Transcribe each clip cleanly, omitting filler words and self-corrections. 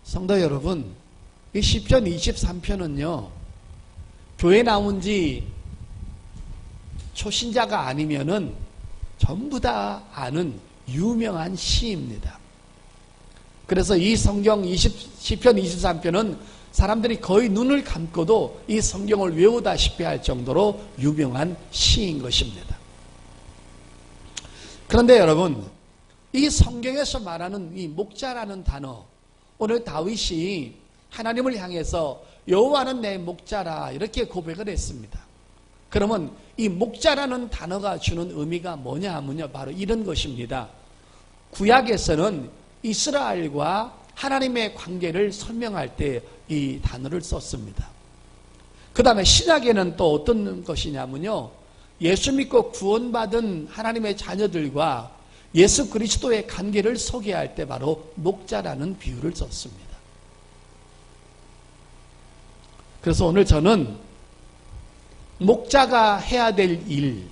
성도 여러분, 이 시편 23편은요, 교회 나온 지 초신자가 아니면은 전부 다 아는 유명한 시입니다. 그래서 이 성경 시편 23편은 사람들이 거의 눈을 감고도 이 성경을 외우다시피 할 정도로 유명한 시인 것입니다. 그런데 여러분, 이 성경에서 말하는 이 목자라는 단어, 오늘 다윗이 하나님을 향해서 여호와는 내 목자라 이렇게 고백을 했습니다. 그러면 이 목자라는 단어가 주는 의미가 뭐냐 하면요, 바로 이런 것입니다. 구약에서는 이스라엘과 하나님의 관계를 설명할 때 이 단어를 썼습니다. 그 다음에 신약에는 또 어떤 것이냐면요, 예수 믿고 구원받은 하나님의 자녀들과 예수 그리스도의 관계를 소개할 때 바로 목자라는 비유를 썼습니다. 그래서 오늘 저는 목자가 해야 될 일,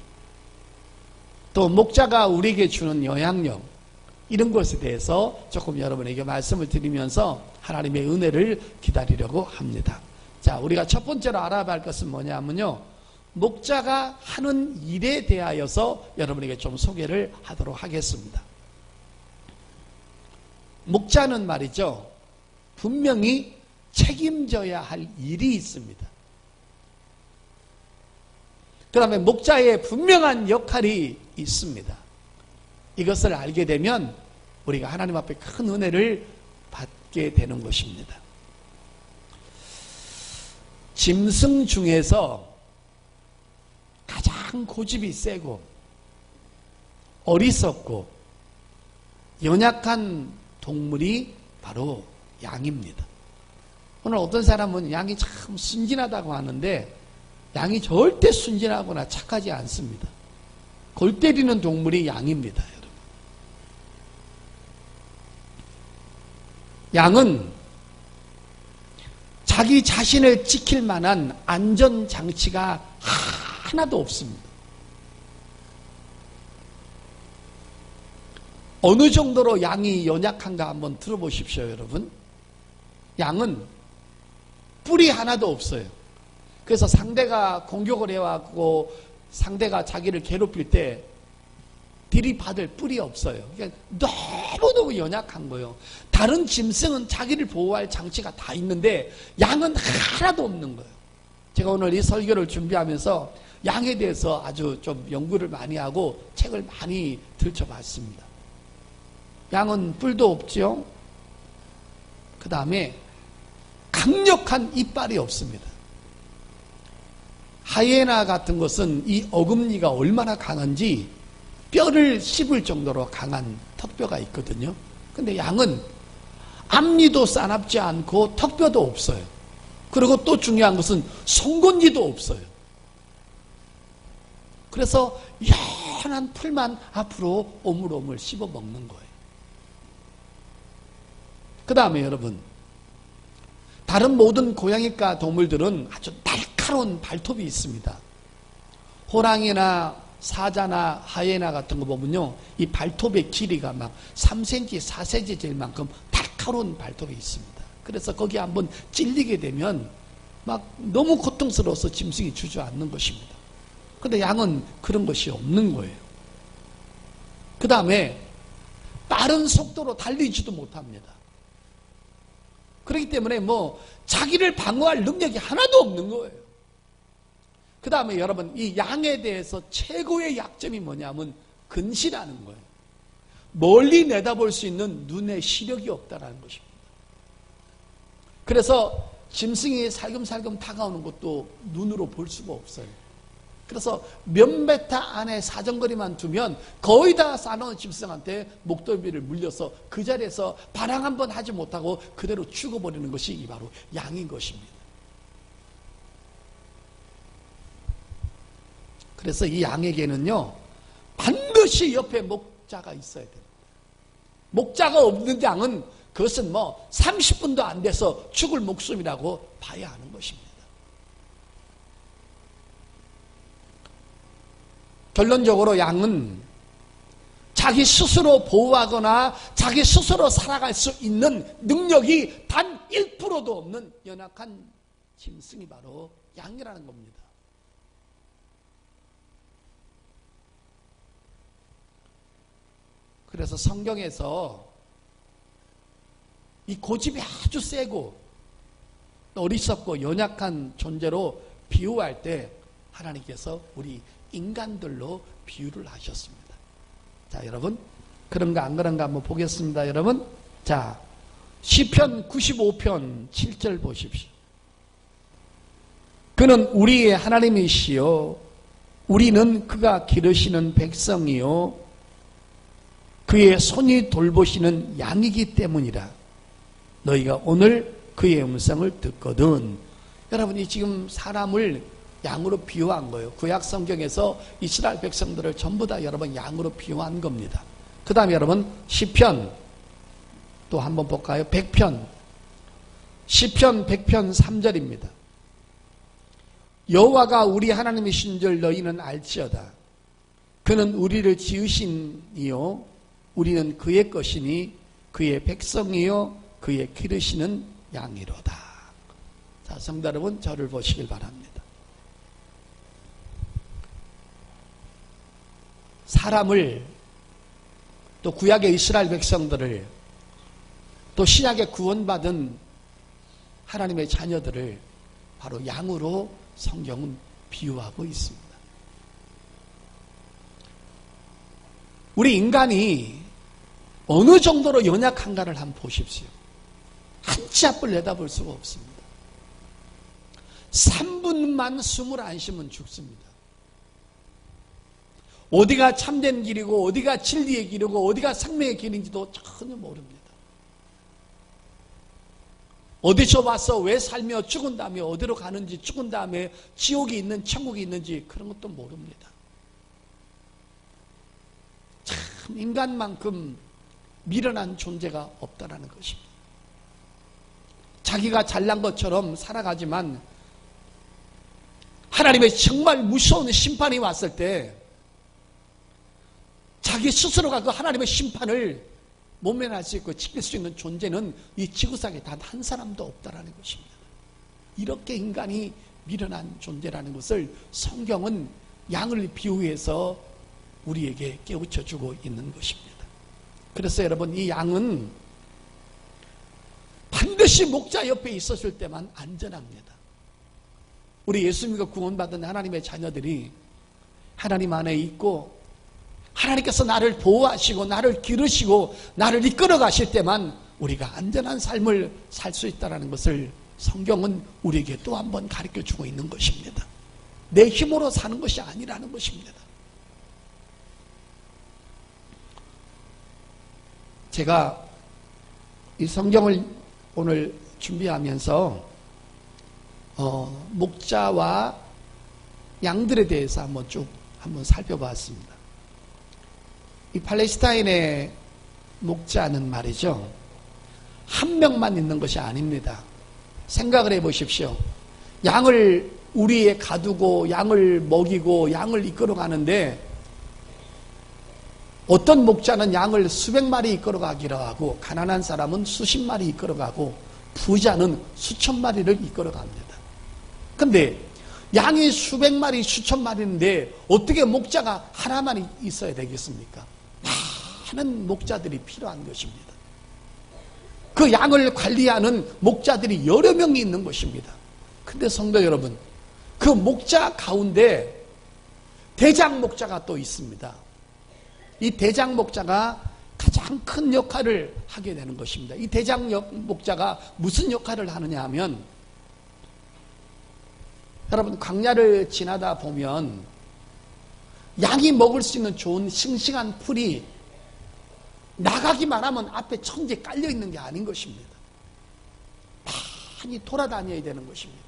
또 목자가 우리에게 주는 영향력, 이런 것에 대해서 조금 여러분에게 말씀을 드리면서 하나님의 은혜를 기다리려고 합니다. 자, 우리가 첫 번째로 알아봐야 할 것은 뭐냐면요, 목자가 하는 일에 대하여서 여러분에게 좀 소개를 하도록 하겠습니다. 목자는 말이죠, 분명히 책임져야 할 일이 있습니다. 그 다음에 목자의 분명한 역할이 있습니다. 이것을 알게 되면 우리가 하나님 앞에 큰 은혜를 받게 되는 것입니다. 짐승 중에서 가장 고집이 세고 어리석고 연약한 동물이 바로 양입니다. 오늘 어떤 사람은 양이 참 순진하다고 하는데 양이 절대 순진하거나 착하지 않습니다. 골 때리는 동물이 양입니다. 여러분. 양은 자기 자신을 지킬 만한 안전장치가 하나도 없습니다. 어느 정도로 양이 연약한가 한번 들어보십시오, 여러분. 양은 뿔이 하나도 없어요. 그래서 상대가 공격을 해왔고 상대가 자기를 괴롭힐 때 들이받을 뿔이 없어요. 그러니까 너무너무 연약한 거예요. 다른 짐승은 자기를 보호할 장치가 다 있는데 양은 하나도 없는 거예요. 제가 오늘 이 설교를 준비하면서 양에 대해서 아주 좀 연구를 많이 하고 책을 많이 들춰봤습니다. 양은 뿔도 없지요. 그 다음에 강력한 이빨이 없습니다. 하이에나 같은 것은 이 어금니가 얼마나 강한지 뼈를 씹을 정도로 강한 턱뼈가 있거든요. 근데 양은 앞니도 싸납지 않고 턱뼈도 없어요. 그리고 또 중요한 것은 송곳니도 없어요. 그래서 연한 풀만 앞으로 오물오물 씹어 먹는 거예요. 그 다음에 여러분, 다른 모든 고양이과 동물들은 아주 날카로운 발톱이 있습니다. 호랑이나 사자나 하이에나 같은 거 보면요, 이 발톱의 길이가 막 3cm, 4cm 될 만큼 날카로운 발톱이 있습니다. 그래서 거기 한번 찔리게 되면 막 너무 고통스러워서 짐승이 주저앉는 것입니다. 근데 양은 그런 것이 없는 거예요. 그 다음에 빠른 속도로 달리지도 못합니다. 그렇기 때문에 자기를 방어할 능력이 하나도 없는 거예요. 그 다음에 여러분, 이 양에 대해서 최고의 약점이 뭐냐면 근시라는 거예요. 멀리 내다볼 수 있는 눈의 시력이 없다는 것입니다. 그래서 짐승이 살금살금 다가오는 것도 눈으로 볼 수가 없어요. 그래서 몇 미터 안에 사정거리만 두면 거의 다 싸놓은 짐승한테 목덜미를 물려서 그 자리에서 반항 한번 하지 못하고 그대로 죽어버리는 것이 바로 양인 것입니다. 그래서 이 양에게는요, 반드시 옆에 목자가 있어야 됩니다. 목자가 없는 양은 그것은 30분도 안 돼서 죽을 목숨이라고 봐야 하는 것입니다. 결론적으로 양은 자기 스스로 보호하거나 자기 스스로 살아갈 수 있는 능력이 단 1%도 없는 연약한 짐승이 바로 양이라는 겁니다. 그래서 성경에서 이 고집이 아주 세고 어리석고 연약한 존재로 비유할 때 하나님께서 우리 인간들로 비유를 하셨습니다. 자, 여러분, 그런가 안 그런가 한번 보겠습니다. 여러분, 자, 시편 95편 7절 보십시오. 그는 우리의 하나님이시요 우리는 그가 기르시는 백성이요 그의 손이 돌보시는 양이기 때문이라. 너희가 오늘 그의 음성을 듣거든. 여러분이 지금 사람을 양으로 비유한 거예요. 구약 성경에서 이스라엘 백성들을 전부 다 여러분 양으로 비유한 겁니다. 그 다음에 여러분 시편 또 한번 볼까요? 100편 시편 100편 3절입니다. 여호와가 우리 하나님이신 줄 너희는 알지어다. 그는 우리를 지으신 이요 우리는 그의 것이니 그의 백성이요 그의 기르시는 양이로다. 자, 성도 여러분, 저를 보시길 바랍니다. 사람을, 또 구약의 이스라엘 백성들을, 또 신약에 구원받은 하나님의 자녀들을 바로 양으로 성경은 비유하고 있습니다. 우리 인간이 어느 정도로 연약한가를 한번 보십시오. 한 치 앞을 내다볼 수가 없습니다. 3분만 숨을 안 쉬면 죽습니다. 어디가 참된 길이고 어디가 진리의 길이고 어디가 생명의 길인지도 전혀 모릅니다. 어디서 와서 왜 살며 죽은 다음에 어디로 가는지, 죽은 다음에 지옥이 있는 천국이 있는지 그런 것도 모릅니다. 참 인간만큼 미련한 존재가 없다라는 것입니다. 자기가 잘난 것처럼 살아가지만 하나님의 정말 무서운 심판이 왔을 때 자기 스스로가 그 하나님의 심판을 모면할 수 있고 지킬 수 있는 존재는 이 지구상에 단 한 사람도 없다라는 것입니다. 이렇게 인간이 미련한 존재라는 것을 성경은 양을 비유해서 우리에게 깨우쳐주고 있는 것입니다. 그래서 여러분, 이 양은 반드시 목자 옆에 있었을 때만 안전합니다. 우리 예수 믿고 구원받은 하나님의 자녀들이 하나님 안에 있고 하나님께서 나를 보호하시고 나를 기르시고 나를 이끌어 가실 때만 우리가 안전한 삶을 살 수 있다는 것을 성경은 우리에게 또 한 번 가르쳐주고 있는 것입니다. 내 힘으로 사는 것이 아니라는 것입니다. 제가 이 성경을 오늘 준비하면서 목자와 양들에 대해서 한번 살펴봤습니다. 이 팔레스타인의 목자는 말이죠, 한 명만 있는 것이 아닙니다. 생각을 해보십시오. 양을 우리에 가두고 양을 먹이고 양을 이끌어 가는데 어떤 목자는 양을 수백 마리 이끌어 가기로 하고 가난한 사람은 수십 마리 이끌어 가고 부자는 수천 마리를 이끌어 갑니다. 근데 양이 수백 마리 수천 마리인데 어떻게 목자가 하나만 있어야 되겠습니까? 많은 목자들이 필요한 것입니다. 그 양을 관리하는 목자들이 여러 명이 있는 것입니다. 근데 성도 여러분, 그 목자 가운데 대장 목자가 또 있습니다. 이 대장 목자가 가장 큰 역할을 하게 되는 것입니다. 이 대장 목자가 무슨 역할을 하느냐 하면, 여러분 광야를 지나다 보면 양이 먹을 수 있는 좋은 싱싱한 풀이 나가기만 하면 앞에 천지 깔려 있는 게 아닌 것입니다. 많이 돌아다녀야 되는 것입니다.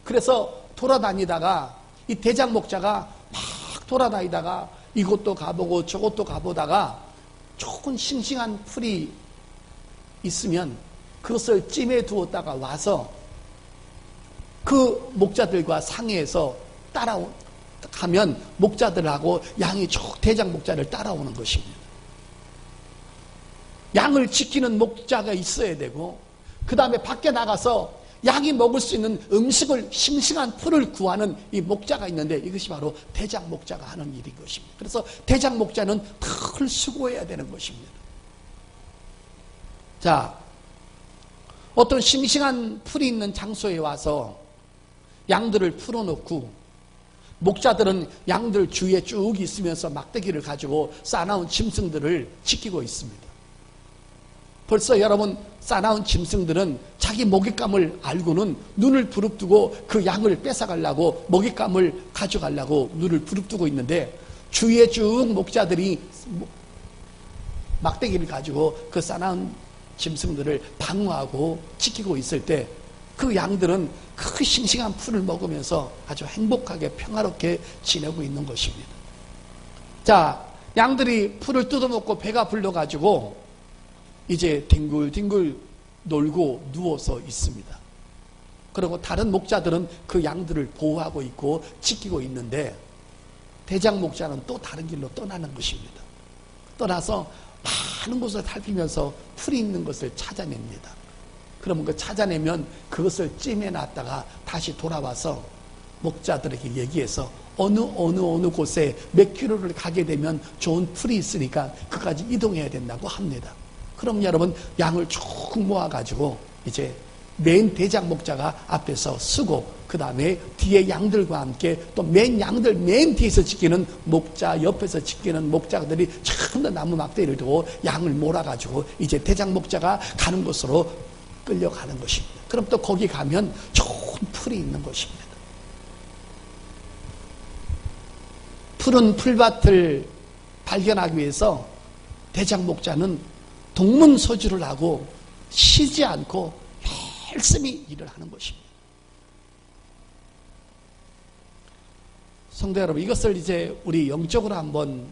그래서 돌아다니다가 이 대장 목자가 막 돌아다니다가 이곳도 가보고 저곳도 가보다가 좋은 싱싱한 풀이 있으면 그것을 찜해 두었다가 와서 그 목자들과 상의해서 하면 목자들하고 양이 쭉 대장 목자를 따라오는 것입니다. 양을 지키는 목자가 있어야 되고, 그 다음에 밖에 나가서 양이 먹을 수 있는 음식을, 싱싱한 풀을 구하는 이 목자가 있는데, 이것이 바로 대장 목자가 하는 일인 것입니다. 그래서 대장 목자는 늘 수고해야 되는 것입니다. 자, 어떤 싱싱한 풀이 있는 장소에 와서 양들을 풀어놓고, 목자들은 양들 주위에 쭉 있으면서 막대기를 가지고 싸나운 짐승들을 지키고 있습니다. 벌써 여러분, 싸나운 짐승들은 자기 먹잇감을 알고는 눈을 부릅뜨고 그 양을 뺏어가려고, 먹잇감을 가져가려고 눈을 부릅뜨고 있는데, 주위에 쭉 목자들이 막대기를 가지고 그 싸나운 짐승들을 방어하고 지키고 있을 때, 그 양들은 그 싱싱한 풀을 먹으면서 아주 행복하게 평화롭게 지내고 있는 것입니다. 자, 양들이 풀을 뜯어먹고 배가 불러가지고 이제 뒹굴뒹굴 놀고 누워서 있습니다. 그리고 다른 목자들은 그 양들을 보호하고 있고 지키고 있는데, 대장 목자는 또 다른 길로 떠나는 것입니다. 떠나서 많은 곳을 살피면서 풀이 있는 것을 찾아냅니다. 그러면 그 찾아내면 그것을 찜해놨다가 다시 돌아와서 목자들에게 얘기해서 어느 곳에 몇 킬로를 가게 되면 좋은 풀이 있으니까 그까지 이동해야 된다고 합니다. 그럼 여러분, 양을 쭉 모아가지고 이제 맨 대장 목자가 앞에서 쓰고, 그 다음에 뒤에 양들과 함께 또 양들 맨 뒤에서 지키는 목자, 옆에서 지키는 목자들이 전부 나무 막대기를 두고 양을 몰아가지고 이제 대장 목자가 가는 곳으로 끌려가는 것입니다. 그럼 또 거기 가면 좋은 풀이 있는 것입니다. 푸른 풀밭을 발견하기 위해서 대장 목자는 동문서주를 하고 쉬지 않고 열심히 일을 하는 것입니다. 성도 여러분, 이것을 이제 우리 영적으로 한번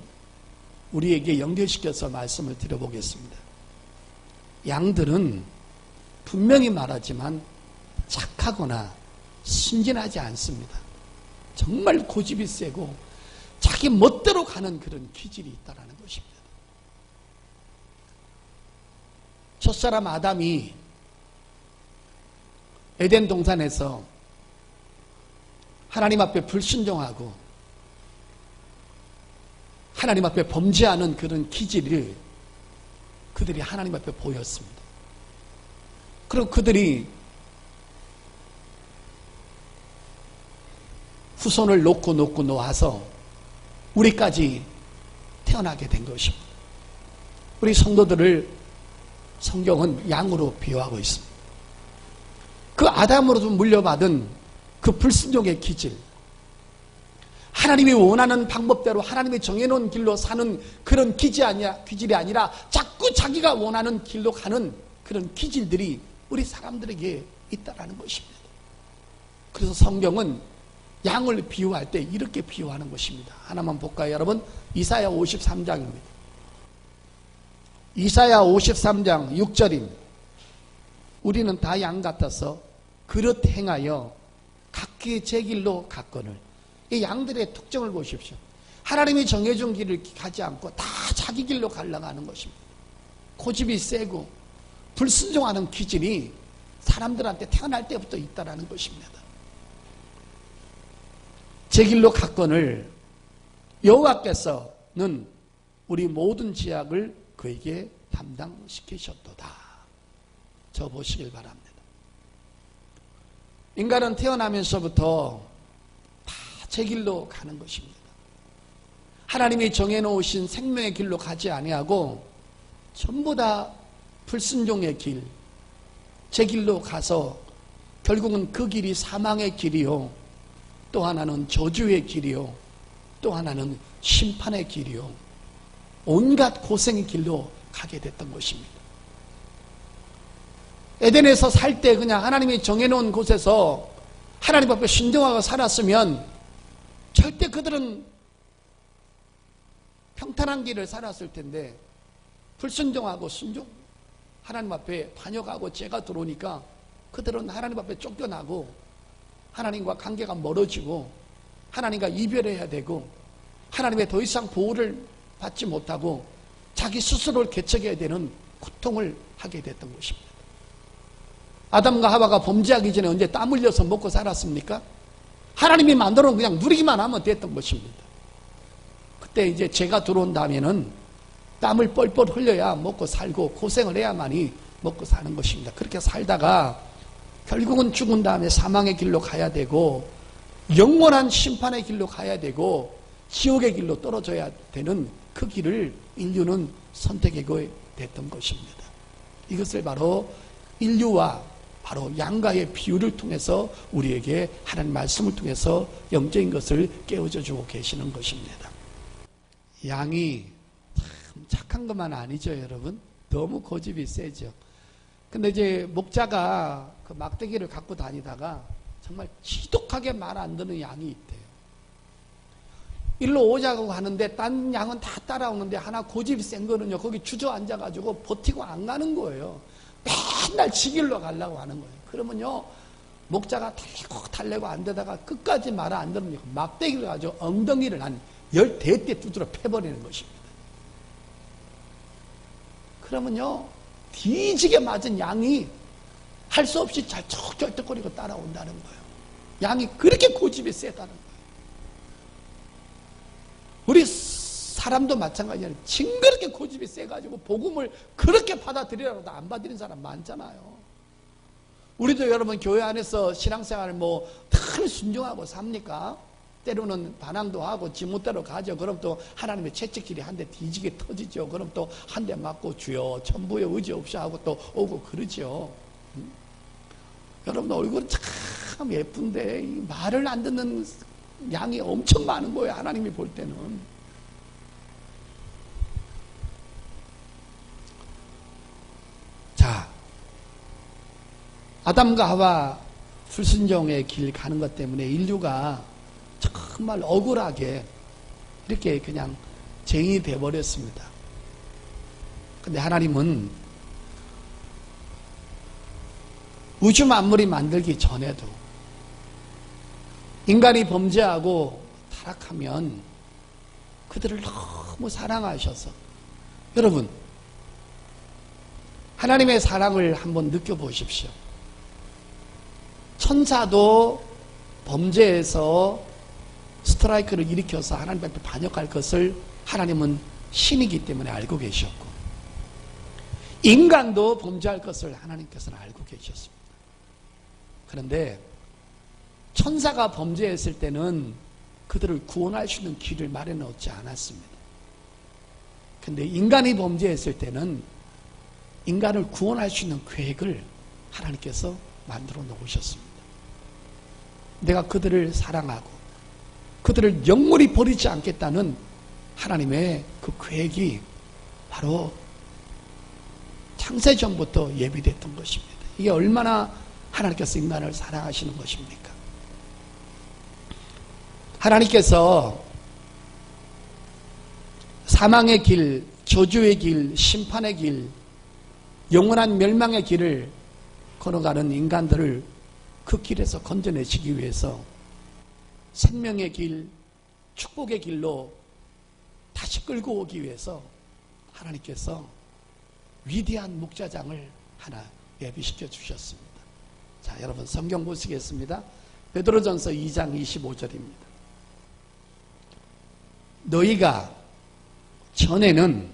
우리에게 연결시켜서 말씀을 드려보겠습니다. 양들은 분명히 말하지만 착하거나 순진하지 않습니다. 정말 고집이 세고 자기 멋대로 가는 그런 기질이 있다는 것입니다. 첫사람 아담이 에덴 동산에서 하나님 앞에 불순종하고 하나님 앞에 범죄하는 그런 기질을 그들이 하나님 앞에 보였습니다. 그리고 그들이 후손을 놓고 놓아서 우리까지 태어나게 된 것입니다. 우리 성도들을 성경은 양으로 비유하고 있습니다. 그 아담으로부터 물려받은 그 불순종의 기질, 하나님이 원하는 방법대로 하나님이 정해놓은 길로 사는 그런 기질이 아니라 자꾸 자기가 원하는 길로 가는 그런 기질들이 우리 사람들에게 있다라는 것입니다. 그래서 성경은 양을 비유할 때 이렇게 비유하는 것입니다. 하나만 볼까요, 여러분? 이사야 53장입니다. 이사야 53장 6절입니다. 우리는 다 양 같아서 그릇 행하여 각기 제 길로 갔거늘. 이 양들의 특징을 보십시오. 하나님이 정해준 길을 가지 않고 다 자기 길로 가려가는 것입니다. 고집이 세고 불순종하는 기질이 사람들한테 태어날 때부터 있다는 것입니다. 제 길로 갔거늘 여호와께서는 우리 모든 지약을 그에게 담당시키셨도다. 저 보시길 바랍니다. 인간은 태어나면서부터 다 제 길로 가는 것입니다. 하나님이 정해놓으신 생명의 길로 가지 아니하고 전부 다 불순종의 길, 제 길로 가서 결국은 그 길이 사망의 길이요, 또 하나는 저주의 길이요, 또 하나는 심판의 길이요, 온갖 고생의 길로 가게 됐던 것입니다. 에덴에서 살 때 그냥 하나님이 정해놓은 곳에서 하나님 앞에 순종하고 살았으면 절대 그들은 평탄한 길을 살았을 텐데, 불순종하고 순종, 하나님 앞에 반역하고 죄가 들어오니까 그들은 하나님 앞에 쫓겨나고 하나님과 관계가 멀어지고 하나님과 이별해야 되고 하나님의 더 이상 보호를 받지 못하고 자기 스스로를 개척해야 되는 고통을 하게 됐던 것입니다. 아담과 하와가 범죄하기 전에 언제 땀 흘려서 먹고 살았습니까? 하나님이 만들어 놓은 그냥 누리기만 하면 됐던 것입니다. 그때 이제 죄가 들어온 다음에는 땀을 뻘뻘 흘려야 먹고 살고 고생을 해야만이 먹고 사는 것입니다. 그렇게 살다가 결국은 죽은 다음에 사망의 길로 가야 되고 영원한 심판의 길로 가야 되고 지옥의 길로 떨어져야 되는 그 길을 인류는 선택하게 됐던 것입니다. 이것을 바로 인류와 바로 양과의 비유를 통해서 우리에게 하나님 말씀을 통해서 영적인 것을 깨워줘 주고 계시는 것입니다. 양이 참 착한 것만 아니죠, 여러분. 너무 고집이 세죠. 근데 이제 목자가 그 막대기를 갖고 다니다가 정말 지독하게 말 안 듣는 양이 있대요. 일로 오자고 하는데 딴 양은 다 따라오는데 하나 고집이 센 거는요, 거기 주저앉아가지고 버티고 안 가는 거예요. 맨날 지 길로 가려고 하는 거예요. 그러면요, 목자가 달래고 안 되다가 끝까지 말을 안 들으니까 막대기를 가지고 엉덩이를 한 10대 두드려 패버리는 것입니다. 그러면요, 뒤지게 맞은 양이 할 수 없이 쩔뚝거리고 따라온다는 거예요. 양이 그렇게 고집이 세다는 거예요. 우리 사람도 마찬가지예요. 징그럽게 고집이 세가지고 복음을 그렇게 받아들이라고도 안 받아들이는 사람 많잖아요. 우리도 여러분 교회 안에서 신앙생활을 늘 순종하고 삽니까? 때로는 반항도 하고 지멋대로 가죠. 그럼 또 하나님의 채찍질이 한 대 뒤지게 터지죠. 그럼 또 한 대 맞고 주여 천부의 의지 없이 하고 또 오고 그러죠. 여러분 얼굴은 참 예쁜데 말을 안 듣는 양이 엄청 많은 거예요. 하나님이 볼 때는. 자, 아담과 하와 불순종의 길 가는 것 때문에 인류가 정말 억울하게 이렇게 그냥 쟁이 돼버렸습니다. 근데 하나님은 우주 만물이 만들기 전에도 인간이 범죄하고 타락하면 그들을 너무 사랑하셔서, 여러분 하나님의 사랑을 한번 느껴보십시오. 천사도 범죄해서 스트라이크를 일으켜서 하나님 앞에 반역할 것을 하나님은 신이기 때문에 알고 계셨고, 인간도 범죄할 것을 하나님께서는 알고 계셨습니다. 그런데 천사가 범죄했을 때는 그들을 구원할 수 있는 길을 마련해 놓지 않았습니다. 그런데 인간이 범죄했을 때는 인간을 구원할 수 있는 계획을 하나님께서 만들어 놓으셨습니다. 내가 그들을 사랑하고 그들을 영원히 버리지 않겠다는 하나님의 그 계획이 바로 창세전부터 예비됐던 것입니다. 이게 얼마나 하나님께서 인간을 사랑하시는 것입니까? 하나님께서 사망의 길, 저주의 길, 심판의 길, 영원한 멸망의 길을 걸어가는 인간들을 그 길에서 건져내시기 위해서 생명의 길, 축복의 길로 다시 끌고 오기 위해서 하나님께서 위대한 목자장을 하나 예비시켜 주셨습니다. 자, 여러분 성경 보시겠습니다. 베드로전서 2장 25절입니다. 너희가 전에는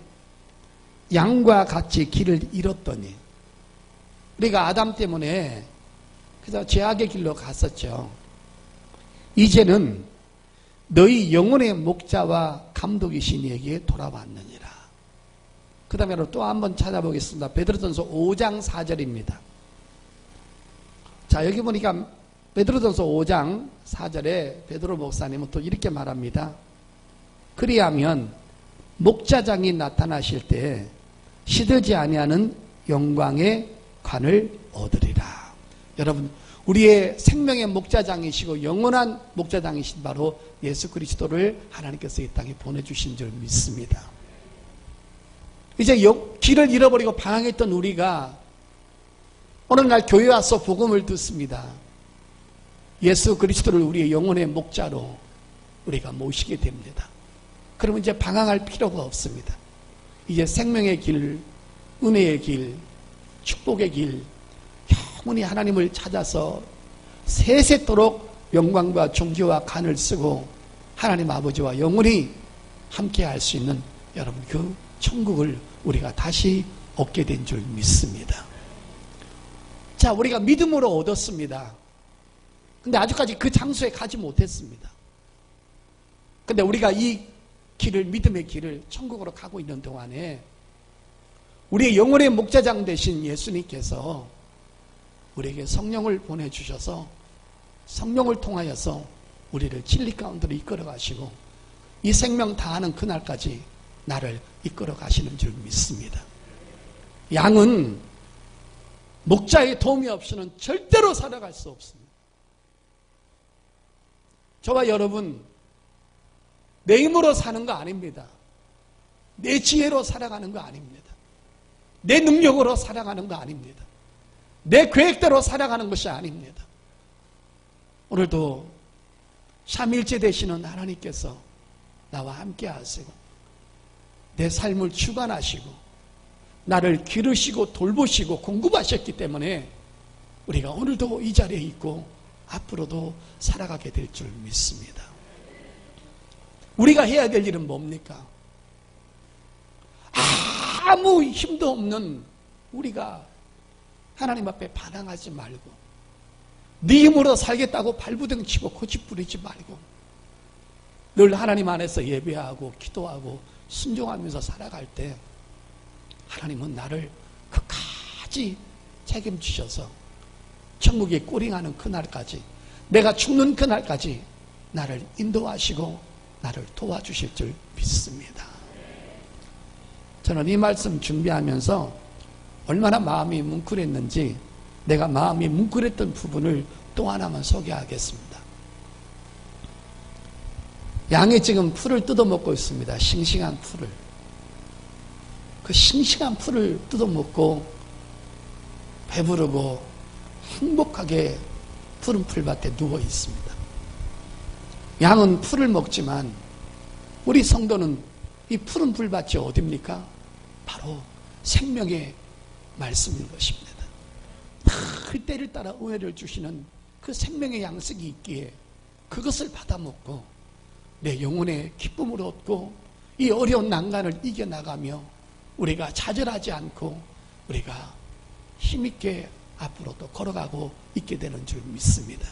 양과 같이 길을 잃었더니, 우리가 아담 때문에 그래서 죄악의 길로 갔었죠. 이제는 너희 영혼의 목자와 감독이신 이에게 돌아왔느니라. 그 다음에 또 한번 찾아보겠습니다. 베드로전서 5장 4절입니다. 자, 여기 보니까 베드로전서 5장 4절에 베드로 목사님은 또 이렇게 말합니다. 그리하면 목자장이 나타나실 때 시들지 아니하는 영광의 관을 얻으리라. 여러분, 우리의 생명의 목자장이시고 영원한 목자장이신 바로 예수 그리스도를 하나님께서 이 땅에 보내주신 줄 믿습니다. 이제 길을 잃어버리고 방황했던 우리가 어느 날 교회 와서 복음을 듣습니다. 예수 그리스도를 우리의 영혼의 목자로 우리가 모시게 됩니다. 그러면 이제 방황할 필요가 없습니다. 이제 생명의 길, 은혜의 길, 축복의 길, 영원히 하나님을 찾아서 세세토록 영광과 존귀와 간을 쓰고 하나님 아버지와 영원히 함께 할 수 있는 여러분 그 천국을 우리가 다시 얻게 된 줄 믿습니다. 자, 우리가 믿음으로 얻었습니다. 근데 아직까지 그 장소에 가지 못했습니다. 근데 우리가 이 길을, 믿음의 길을 천국으로 가고 있는 동안에 우리의 영혼의 목자장 되신 예수님께서 우리에게 성령을 보내주셔서 성령을 통하여서 우리를 진리 가운데로 이끌어 가시고 이 생명 다하는 그날까지 나를 이끌어 가시는 줄 믿습니다. 양은 목자의 도움이 없이는 절대로 살아갈 수 없습니다. 저와 여러분, 내 힘으로 사는 거 아닙니다. 내 지혜로 살아가는 거 아닙니다. 내 능력으로 살아가는 거 아닙니다. 내 계획대로 살아가는 것이 아닙니다. 오늘도 삼일째 되시는 하나님께서 나와 함께 하시고 내 삶을 주관하시고 나를 기르시고 돌보시고 공급하셨기 때문에 우리가 오늘도 이 자리에 있고 앞으로도 살아가게 될 줄 믿습니다. 우리가 해야 될 일은 뭡니까? 아무 힘도 없는 우리가 하나님 앞에 반항하지 말고 네 힘으로 살겠다고 발부둥 치고 고집 부리지 말고 늘 하나님 안에서 예배하고 기도하고 순종하면서 살아갈 때 하나님은 나를 끝까지 책임지셔서 천국에 꼬링하는 그날까지 내가 죽는 그날까지 나를 인도하시고 나를 도와주실 줄 믿습니다. 저는 이 말씀 준비하면서 얼마나 마음이 뭉클했는지 내가 마음이 뭉클했던 부분을 또 하나만 소개하겠습니다. 양이 지금 풀을 뜯어먹고 있습니다. 싱싱한 풀을. 그 싱싱한 풀을 뜯어먹고 배부르고 행복하게 푸른 풀밭에 누워 있습니다. 양은 풀을 먹지만 우리 성도는 이 푸른 풀밭이 어디입니까? 바로 생명의 말씀인 것입니다. 늘 때를 따라 은혜를 주시는 그 생명의 양식이 있기에 그것을 받아먹고 내 영혼의 기쁨을 얻고 이 어려운 난간을 이겨나가며 우리가 좌절하지 않고 우리가 힘있게 앞으로 또 걸어가고 있게 되는 줄 믿습니다.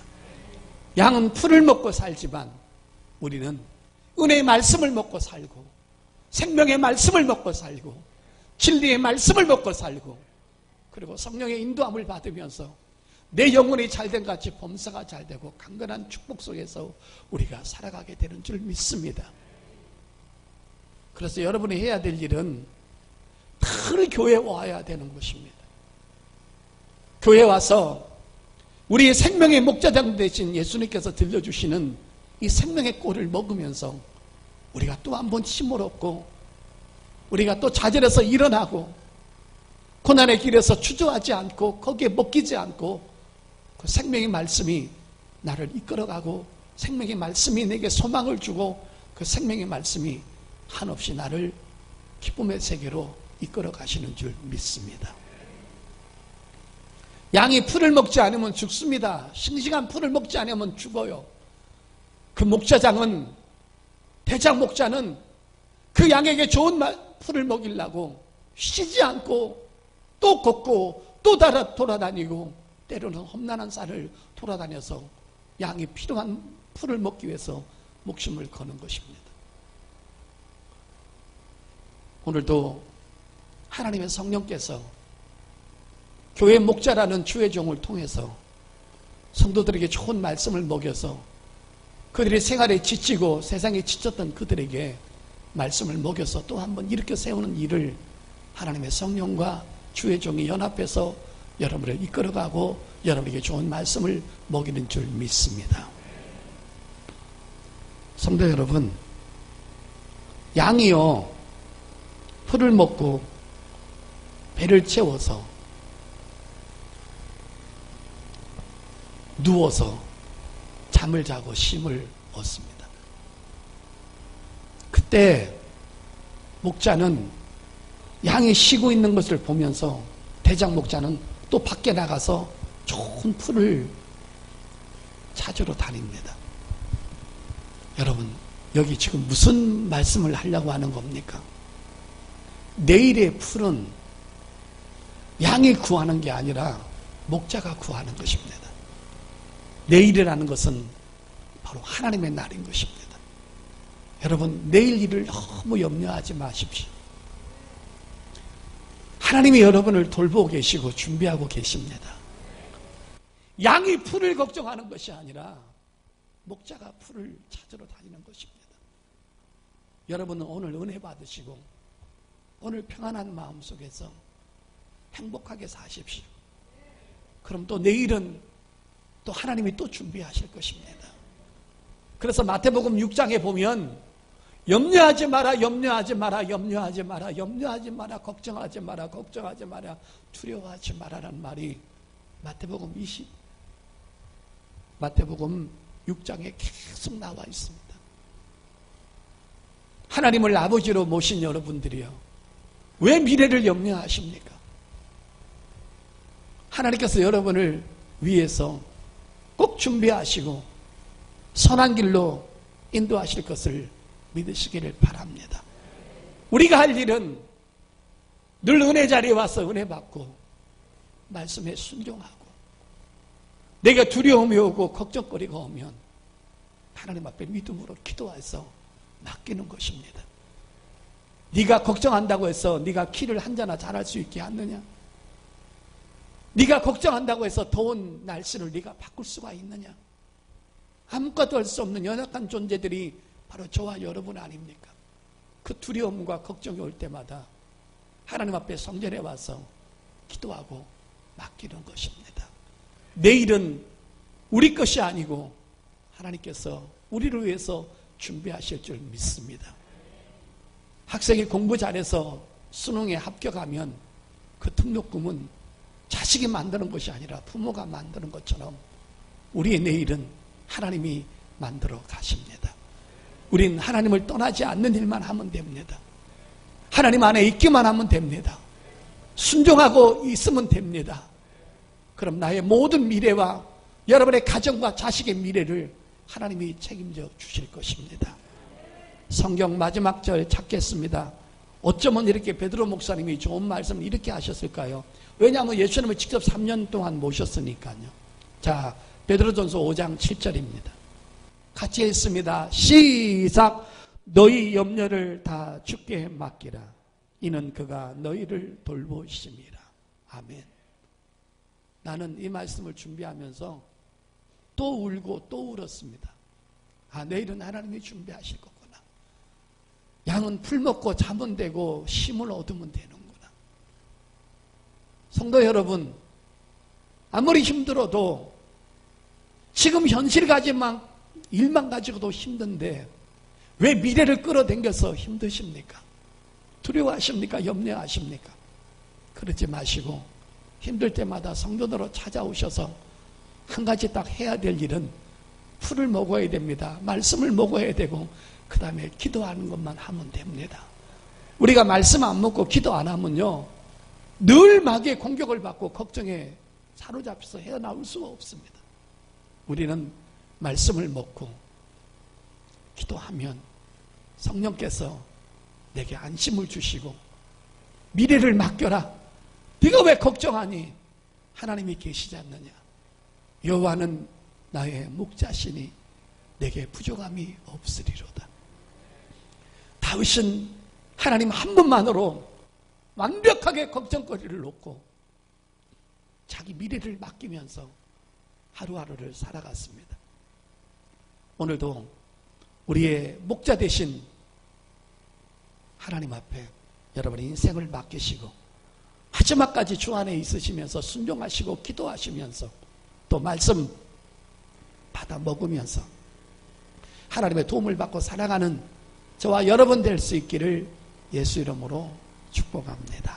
양은 풀을 먹고 살지만 우리는 은혜의 말씀을 먹고 살고 생명의 말씀을 먹고 살고 진리의 말씀을 먹고 살고 그리고 성령의 인도함을 받으면서 내 영혼이 잘된 같이 범사가 잘되고 강건한 축복 속에서 우리가 살아가게 되는 줄 믿습니다. 그래서 여러분이 해야 될 일은 늘 교회에 와야 되는 것입니다. 교회에 와서 우리의 생명의 목자장 되신 예수님께서 들려주시는 이 생명의 꼴을 먹으면서 우리가 또 한 번 힘을 얻고 우리가 또 좌절해서 일어나고 고난의 길에서 주저하지 않고 거기에 먹히지 않고 그 생명의 말씀이 나를 이끌어가고 생명의 말씀이 내게 소망을 주고 그 생명의 말씀이 한없이 나를 기쁨의 세계로 이끌어 가시는 줄 믿습니다. 양이 풀을 먹지 않으면 죽습니다. 싱싱한 풀을 먹지 않으면 죽어요. 그 목자장은 대장 목자는 그 양에게 좋은 풀을 먹이려고 쉬지 않고 또 걷고 또 돌아다니고 때로는 험난한 산을 돌아다녀서 양이 필요한 풀을 먹기 위해서 목숨을 거는 것입니다. 오늘도 하나님의 성령께서 교회 목자라는 주의 종을 통해서 성도들에게 좋은 말씀을 먹여서 그들의 생활에 지치고 세상에 지쳤던 그들에게 말씀을 먹여서 또 한 번 일으켜 세우는 일을 하나님의 성령과 주의 종이 연합해서 여러분을 이끌어가고 여러분에게 좋은 말씀을 먹이는 줄 믿습니다. 성도 여러분, 양이요 풀을 먹고 배를 채워서 누워서 잠을 자고 쉼을 얻습니다. 그때 목자는 양이 쉬고 있는 것을 보면서 대장 목자는 또 밖에 나가서 좋은 풀을 찾으러 다닙니다. 여러분, 여기 지금 무슨 말씀을 하려고 하는 겁니까? 내일의 풀은 양이 구하는 게 아니라 목자가 구하는 것입니다. 내일이라는 것은 바로 하나님의 날인 것입니다. 여러분, 내일 일을 너무 염려하지 마십시오. 하나님이 여러분을 돌보고 계시고 준비하고 계십니다. 양이 풀을 걱정하는 것이 아니라 목자가 풀을 찾으러 다니는 것입니다. 여러분은 오늘 은혜 받으시고 오늘 평안한 마음 속에서 행복하게 사십시오. 그럼 또 내일은 또 하나님이 또 준비하실 것입니다. 그래서 마태복음 6장에 보면 염려하지 마라, 염려하지 마라, 염려하지 마라, 염려하지 마라, 걱정하지 마라, 걱정하지 마라, 두려워하지 마라라는 말이 마태복음 6장에 계속 나와 있습니다. 하나님을 아버지로 모신 여러분들이요, 왜 미래를 염려하십니까? 하나님께서 여러분을 위해서 꼭 준비하시고 선한 길로 인도하실 것을 믿으시기를 바랍니다. 우리가 할 일은 늘 은혜 자리에 와서 은혜 받고 말씀에 순종하고, 내가 두려움이 오고 걱정거리가 오면 하나님 앞에 믿음으로 기도해서 맡기는 것입니다. 네가 걱정한다고 해서 네가 키를 한 잔나 잘할 수 있게 하느냐? 네가 걱정한다고 해서 더운 날씨를 네가 바꿀 수가 있느냐? 아무것도 할 수 없는 연약한 존재들이 바로 저와 여러분 아닙니까? 그 두려움과 걱정이 올 때마다 하나님 앞에 성전에 와서 기도하고 맡기는 것입니다. 내일은 우리 것이 아니고 하나님께서 우리를 위해서 준비하실 줄 믿습니다. 학생이 공부 잘해서 수능에 합격하면 그 등록금은 자식이 만드는 것이 아니라 부모가 만드는 것처럼 우리의 내일은 하나님이 만들어 가십니다. 우린 하나님을 떠나지 않는 일만 하면 됩니다. 하나님 안에 있기만 하면 됩니다. 순종하고 있으면 됩니다. 그럼 나의 모든 미래와 여러분의 가정과 자식의 미래를 하나님이 책임져 주실 것입니다. 성경 마지막 절 찾겠습니다. 어쩌면 이렇게 베드로 목사님이 좋은 말씀을 이렇게 하셨을까요? 왜냐하면 예수님을 직접 3년 동안 모셨으니까요. 자, 베드로전서 5장 7절입니다. 같이 읽습니다. 시작. 너희 염려를 다 주께 맡기라. 이는 그가 너희를 돌보심이라. 아멘. 나는 이 말씀을 준비하면서 또 울고 또 울었습니다. 아, 내일은 하나님이 준비하실 거구나. 양은 풀 먹고 잠은 되고 힘을 얻으면 되는구나. 성도 여러분, 아무리 힘들어도 지금 현실 가지만 일만 가지고도 힘든데 왜 미래를 끌어당겨서 힘드십니까? 두려워하십니까? 염려하십니까? 그러지 마시고 힘들 때마다 성전으로 찾아오셔서 한 가지 딱 해야 될 일은 풀을 먹어야 됩니다. 말씀을 먹어야 되고 그 다음에 기도하는 것만 하면 됩니다. 우리가 말씀 안 먹고 기도 안 하면요, 늘 마귀의 공격을 받고 걱정에 사로잡혀서 헤어나올 수가 없습니다. 우리는 말씀을 먹고 기도하면 성령께서 내게 안심을 주시고 미래를 맡겨라. 네가 왜 걱정하니? 하나님이 계시지 않느냐? 여호와는 나의 목자시니 내게 부족함이 없으리로다. 다윗은 하나님 한 분만으로 완벽하게 걱정거리를 놓고 자기 미래를 맡기면서 하루하루를 살아갔습니다. 오늘도 우리의 목자 되신 하나님 앞에 여러분의 인생을 맡기시고 마지막까지 주 안에 있으시면서 순종하시고 기도하시면서 또 말씀 받아 먹으면서 하나님의 도움을 받고 살아가는 저와 여러분 될 수 있기를 예수 이름으로 축복합니다.